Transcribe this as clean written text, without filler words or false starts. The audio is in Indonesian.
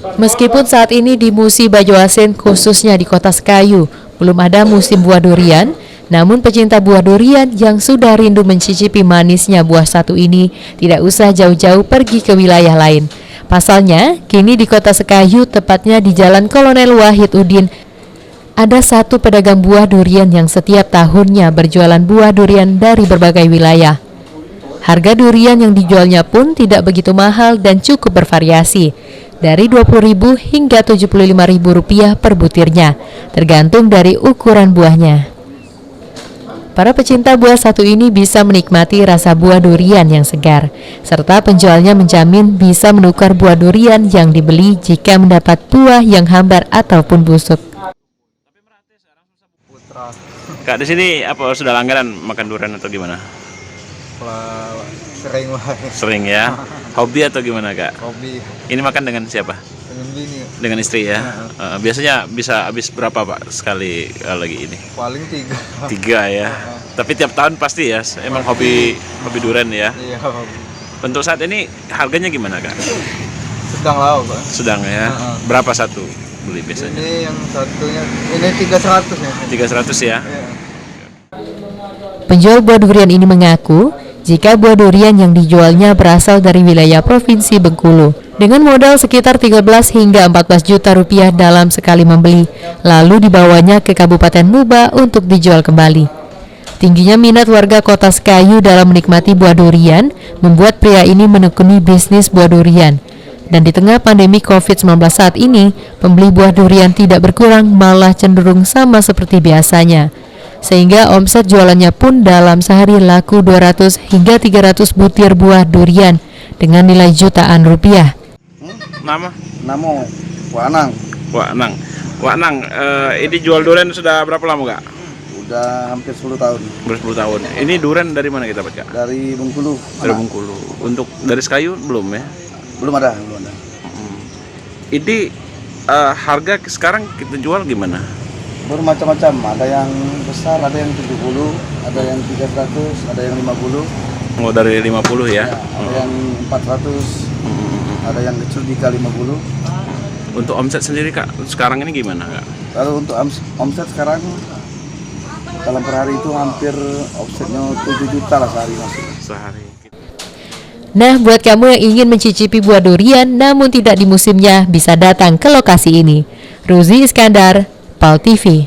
Meskipun saat ini di musim Banjarmasin khususnya di Kota Sekayu belum ada musim buah durian, namun pecinta buah durian yang sudah rindu mencicipi manisnya buah satu ini tidak usah jauh-jauh pergi ke wilayah lain. Pasalnya, kini di Kota Sekayu, tepatnya di Jalan Kolonel Wahid Udin, ada satu pedagang buah durian yang setiap tahunnya berjualan buah durian dari berbagai wilayah. Harga durian yang dijualnya pun tidak begitu mahal dan cukup bervariasi, dari Rp20.000 hingga Rp75.000 per butirnya, tergantung dari ukuran buahnya. Para pecinta buah satu ini bisa menikmati rasa buah durian yang segar, serta penjualnya menjamin bisa menukar buah durian yang dibeli jika mendapat buah yang hambar ataupun busuk. Kak, di sini apa sudah langganan makan durian atau gimana? Sering lah. Sering ya. Hobi atau gimana, Kak? Hobi. Ini makan dengan siapa? Dengan bini. Dengan istri ya. Biasanya bisa habis berapa, Pak, sekali lagi ini? Paling 3. 3 ya. Tapi tiap tahun pasti ya. Emang hobi durian ya. Iya, hobi. Untuk saat ini harganya gimana, Kak? Sedang lah, Pak. Sedang ya. Berapa satu beli biasanya? Ini yang satunya, ini 300 ya. 300 ya. Iya. Penjual buah durian ini mengaku jika buah durian yang dijualnya berasal dari wilayah Provinsi Bengkulu dengan modal sekitar 13 hingga 14 juta rupiah dalam sekali membeli, lalu dibawanya ke Kabupaten Muba untuk dijual kembali. Tingginya minat warga Kota Sekayu dalam menikmati buah durian membuat pria ini menekuni bisnis buah durian. Dan di tengah pandemi COVID-19 saat ini, pembeli buah durian tidak berkurang, malah cenderung sama seperti biasanya. Sehingga omset jualannya pun dalam sehari laku 200 hingga 300 butir buah durian dengan nilai jutaan rupiah. Nama? Namo Wanang. Wanang, ini jual durian sudah berapa lama, Kak? Udah hampir 10 tahun. 10 tahun. Ini durian dari mana kita dapat, Kak? Dari Bengkulu. Dari Bengkulu. Untuk dari Sekayu belum ya? Belum ada. Ini harga sekarang kita jual gimana? Bermacam-macam, ada yang besar, ada yang 70, ada yang 300, ada yang 50. Oh, dari 50 ya? Ada yang 400, ada yang kecil di kali 50. Untuk omset sendiri, Kak, sekarang ini gimana, Kak? Lalu untuk omset sekarang dalam per hari itu hampir omsetnya 7 juta lah sehari masuk. Sehari. Nah, buat kamu yang ingin mencicipi buah durian namun tidak di musimnya, bisa datang ke lokasi ini. Ruzi Iskandar, PAL TV.